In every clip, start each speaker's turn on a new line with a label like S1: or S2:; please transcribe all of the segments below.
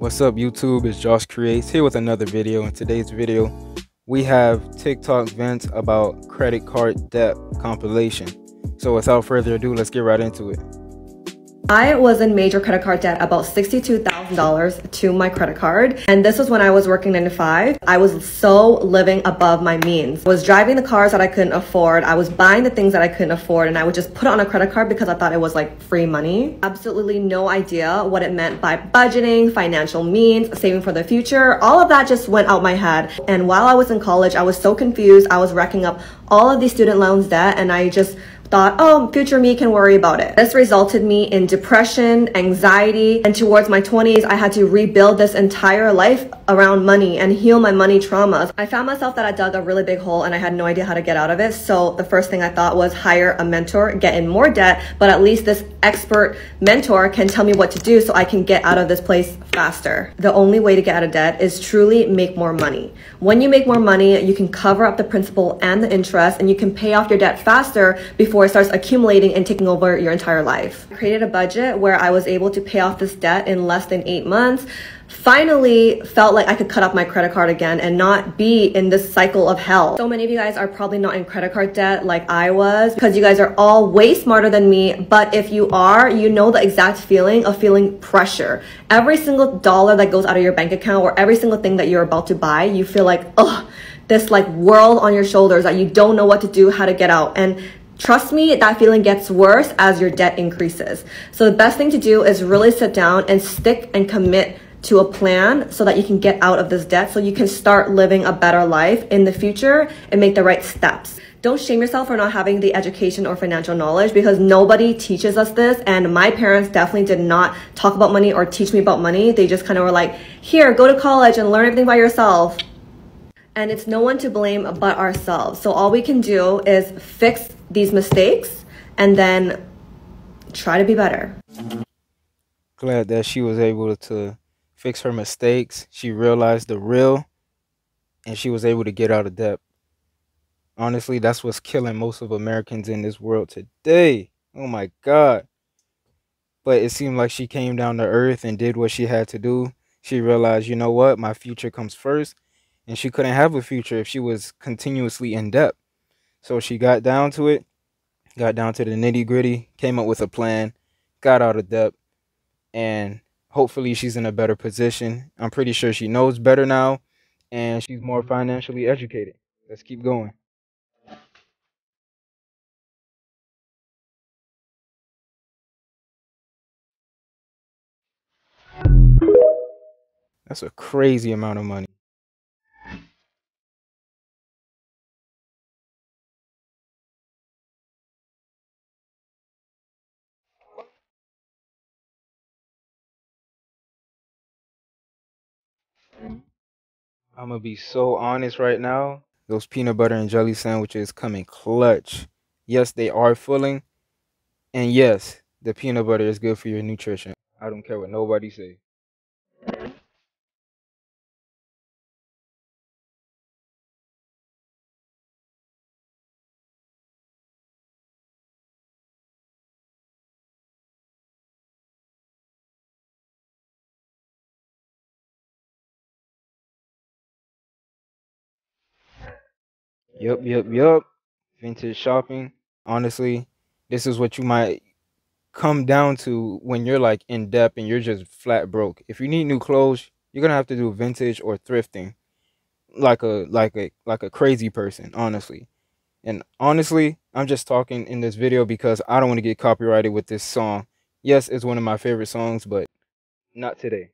S1: What's up YouTube, it's Josh Creates here with another video. In today's video we have TikTok vents about credit card debt compilation. So without further ado, let's get right into it.
S2: I was in major credit card debt, about $62,000 to my credit card. And this was when I was working 9 to 5. I was so living above my means. I was driving the cars that I couldn't afford. I was buying the things that I couldn't afford, and I would just put it on a credit card because I thought it was like free money. Absolutely no idea what it meant by budgeting, financial means, saving for the future. All of that just went out my head. And while I was in college, I was so confused. I was racking up all of these student loans debt, and I just thought, oh, future me can worry about it. This resulted me in depression, anxiety, and towards my 20s, I had to rebuild this entire life around money and heal my money traumas. I found myself that I dug a really big hole and I had no idea how to get out of it. So the first thing I thought was hire a mentor, get in more debt, but at least this expert mentor can tell me what to do so I can get out of this place faster. The only way to get out of debt is truly make more money. When you make more money, you can cover up the principal and the interest, and you can pay off your debt faster before it starts accumulating and taking over your entire life. I created a budget where I was able to pay off this debt in less than 8 months. Finally felt like I could cut off my credit card again and not be in this cycle of hell. So many of you guys are probably not in credit card debt like I was, because you guys are all way smarter than me. But if you are, you know the exact feeling of feeling pressure. Every single dollar that goes out of your bank account or every single thing that you're about to buy, you feel like, ugh, this like world on your shoulders that you don't know what to do, how to get out. And trust me, that feeling gets worse as your debt increases. So the best thing to do is really sit down and stick and commit to a plan so that you can get out of this debt, so you can start living a better life in the future and make the right steps. Don't shame yourself for not having the education or financial knowledge, because nobody teaches us this. And my parents definitely did not talk about money or teach me about money. They just kind of were like, here, go to college and learn everything by yourself. And it's no one to blame but ourselves. So all we can do is fix these mistakes and then try to be better.
S1: Glad that she was able to fix her mistakes. She realized the real, and she was able to get out of debt. Honestly, that's what's killing most of Americans in this world today. Oh my God. But it seemed like she came down to earth and did what she had to do. She realized, you know what, my future comes first. And she couldn't have a future if she was continuously in debt. So she got down to it, got down to the nitty gritty, came up with a plan, got out of debt, and hopefully she's in a better position. I'm pretty sure she knows better now, and she's more financially educated. Let's keep going. That's a crazy amount of money. I'm gonna be so honest right now. Those peanut butter and jelly sandwiches come in clutch. Yes, they are filling. And yes, the peanut butter is good for your nutrition. I don't care what nobody say. Yup. Vintage shopping. Honestly, this is what you might come down to when you're like in debt and you're just flat broke. If you need new clothes, you're gonna have to do vintage or thrifting, like a crazy person, honestly. And honestly, I'm just talking in this video because I don't want to get copyrighted with this song. Yes, it's one of my favorite songs, but not today.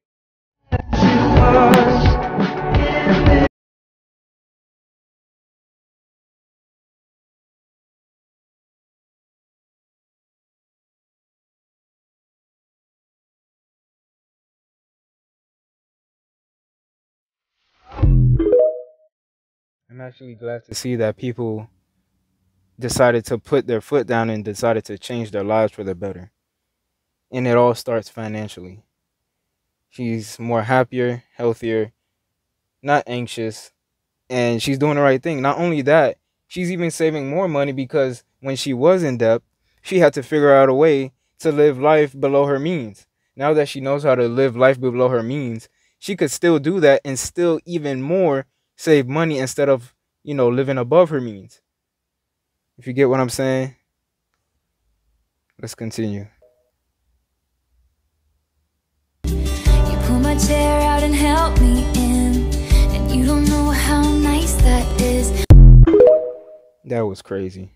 S1: I'm actually glad to see that people decided to put their foot down and decided to change their lives for the better. And it all starts financially. She's more happier, healthier, not anxious, and she's doing the right thing. Not only that, she's even saving more money because when she was in debt, she had to figure out a way to live life below her means. Now that she knows how to live life below her means, she could still do that and still even more save money instead of, living above her means. If you get what I'm saying, let's continue.
S3: You pull my chair out and help me in, and you don't know how nice that is.
S1: That was crazy.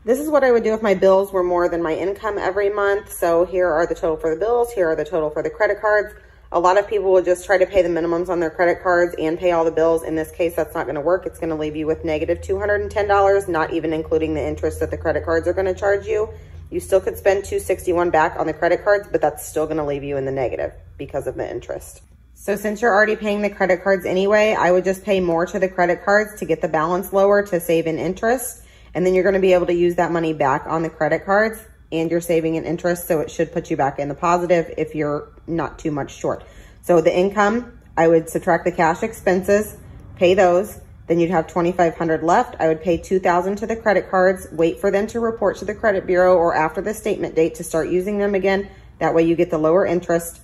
S2: This is what I would do if my bills were more than my income every month. So here are the total for the bills. Here are the total for the credit cards. A lot of people will just try to pay the minimums on their credit cards and pay all the bills. In this case, that's not going to work. It's going to leave you with negative $210, not even including the interest that the credit cards are going to charge you. You still could spend $261 back on the credit cards, but that's still going to leave you in the negative because of the interest. So since you're already paying the credit cards anyway, I would just pay more to the credit cards to get the balance lower to save in interest. And then you're going to be able to use that money back on the credit cards, and you're saving in interest. So it should put you back in the positive if you're not too much short. So the income, I would subtract the cash expenses, pay those. Then you'd have $2,500 left. I would pay $2,000 to the credit cards, wait for them to report to the credit bureau or after the statement date to start using them again. That way you get the lower interest.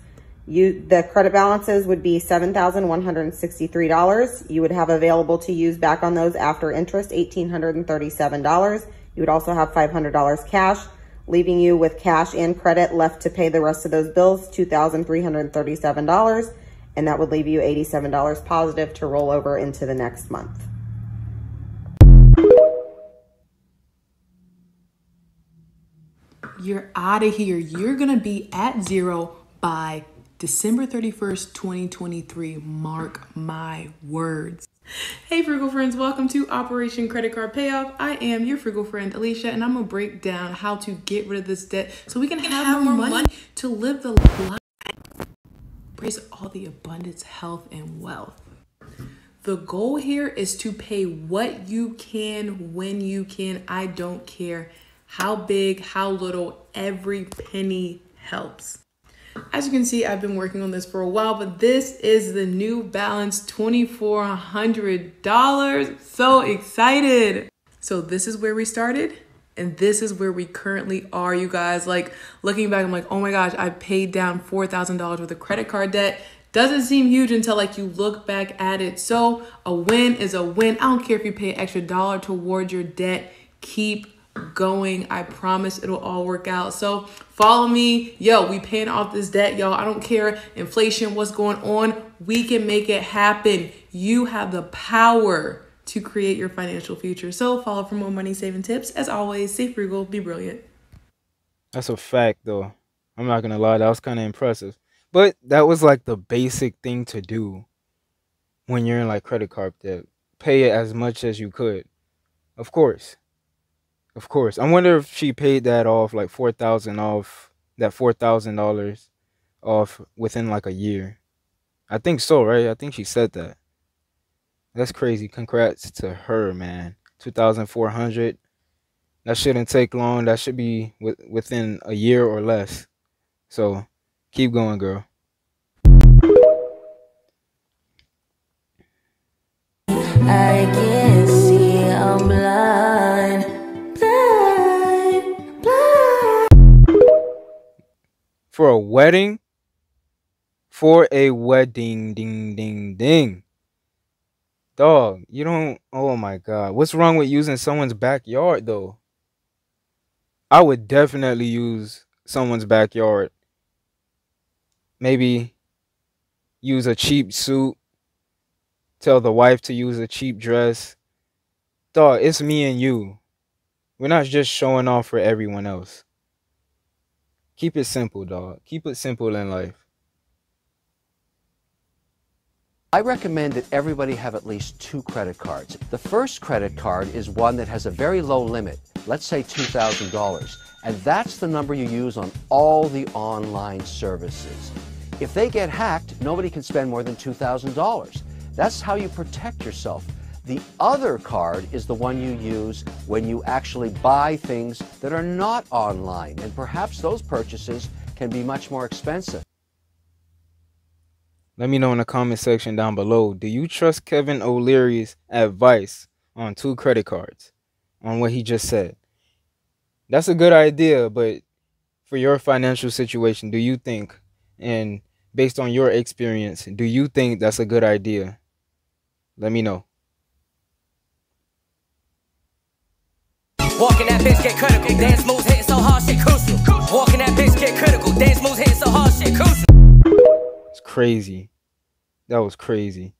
S2: The credit balances would be $7,163. You would have available to use back on those after interest, $1,837. You would also have $500 cash, leaving you with cash and credit left to pay the rest of those bills, $2,337. And that would leave you $87 positive to roll over into the next month.
S4: You're out of here. You're going to be at zero by December 31st, 2023. Mark my words. Hey, frugal friends, welcome to Operation Credit Card Payoff. I am your frugal friend, Alicia, and I'm going to break down how to get rid of this debt so we can have more money to live the life. Embrace all the abundance, health, and wealth. The goal here is to pay what you can when you can. I don't care how big, how little, every penny helps. As you can see, I've been working on this for a while, but this is the New Balance $2,400. So excited. So this is where we started, and this is where we currently are, you guys. Like, looking back, I'm like, oh my gosh, I paid down $4,000 worth of credit card debt. Doesn't seem huge until like you look back at it. So a win is a win. I don't care if you pay an extra dollar towards your debt. Keep going. I promise it'll all work out. So follow me. Yo, we paying off this debt, y'all. I don't care inflation, what's going on. We can make it happen. You have the power to create your financial future. So follow for more money saving tips. As always, stay frugal, be brilliant.
S1: That's a fact, though. I'm not gonna lie, that was kind of impressive. But that was like the basic thing to do when you're in like credit card debt. Pay it as much as you could. Of course. Of course. I wonder if she paid that off, like $4,000 off within like a year. I think so, right? I think she said that. That's crazy. Congrats to her, man. 2,400. That shouldn't take long. That should be within a year or less. So keep going, girl.
S3: I can't see, I'm blind.
S1: For a wedding? For a wedding, ding, ding, ding. Dog, you don't, oh my God. What's wrong with using someone's backyard, though? I would definitely use someone's backyard. Maybe use a cheap suit. Tell the wife to use a cheap dress. Dog, it's me and you. We're not just showing off for everyone else. Keep it simple, dog. Keep it simple in life.
S5: I recommend that everybody have at least 2 credit cards. The first credit card is one that has a very low limit, let's say $2,000, and that's the number you use on all the online services. If they get hacked, nobody can spend more than $2,000. That's how you protect yourself. The other card is the one you use when you actually buy things that are not online, and perhaps those purchases can be much more expensive.
S1: Let me know in the comment section down below. Do you trust Kevin O'Leary's advice on 2 credit cards? On what he just said? That's a good idea, but for your financial situation, do you think, and based on your experience, do you think that's a good idea? Let me know.
S6: Walking that bitch get critical. Dance moves hitting so hard, shit crucial. Walking that bitch get critical. Dance moves hitting so hard, shit crucial.
S1: It's crazy. That was crazy.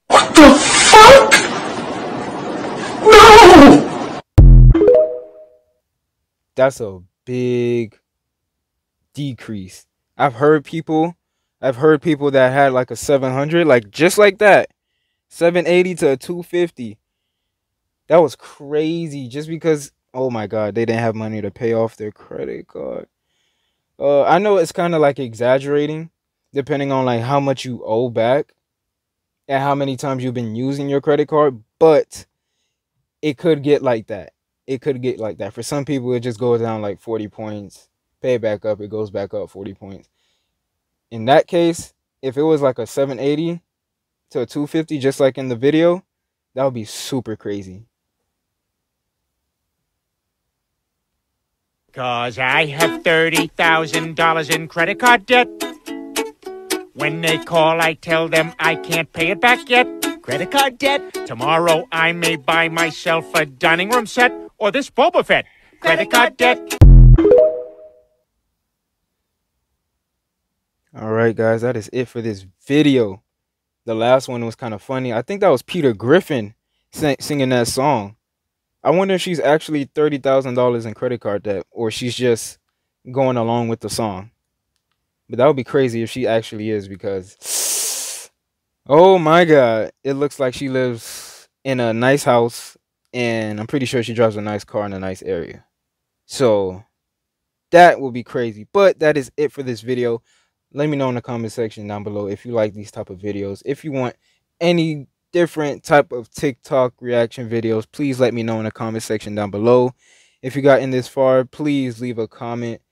S7: What the fuck? No!
S1: That's a big decrease. I've heard people that had like a 700, like just like that. 780 to a 250. That was crazy just because, oh my God, they didn't have money to pay off their credit card. I know it's kind of like exaggerating depending on like how much you owe back and how many times you've been using your credit card, but it could get like that. It could get like that. For some people, it just goes down like 40 points. Pay it back up, it goes back up 40 points. In that case, if it was like a 780 to a 250, just like in the video, that would be super crazy.
S8: Cause I have $30,000 in credit card debt. When they call, I tell them I can't pay it back yet. Credit card debt. Tomorrow I may buy myself a dining room set or this Boba Fett. Credit card debt.
S1: All right, guys, that is it for this video. The last one was kind of funny. I think that was Peter Griffin singing that song. I wonder if she's actually $30,000 in credit card debt or she's just going along with the song. But that would be crazy if she actually is, because, oh my God, it looks like she lives in a nice house and I'm pretty sure she drives a nice car in a nice area. So that will be crazy. But that is it for this video. Let me know in the comment section down below if you like these type of videos. If you want any different type of TikTok reaction videos, please let me know in the comment section down below. If you got in this far, please leave a comment,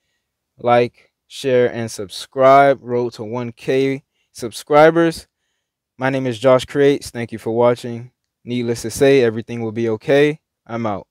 S1: like, share, and subscribe. Road to 1K subscribers. My name is Josh Creates. Thank you for watching. Needless to say, everything will be okay. I'm out.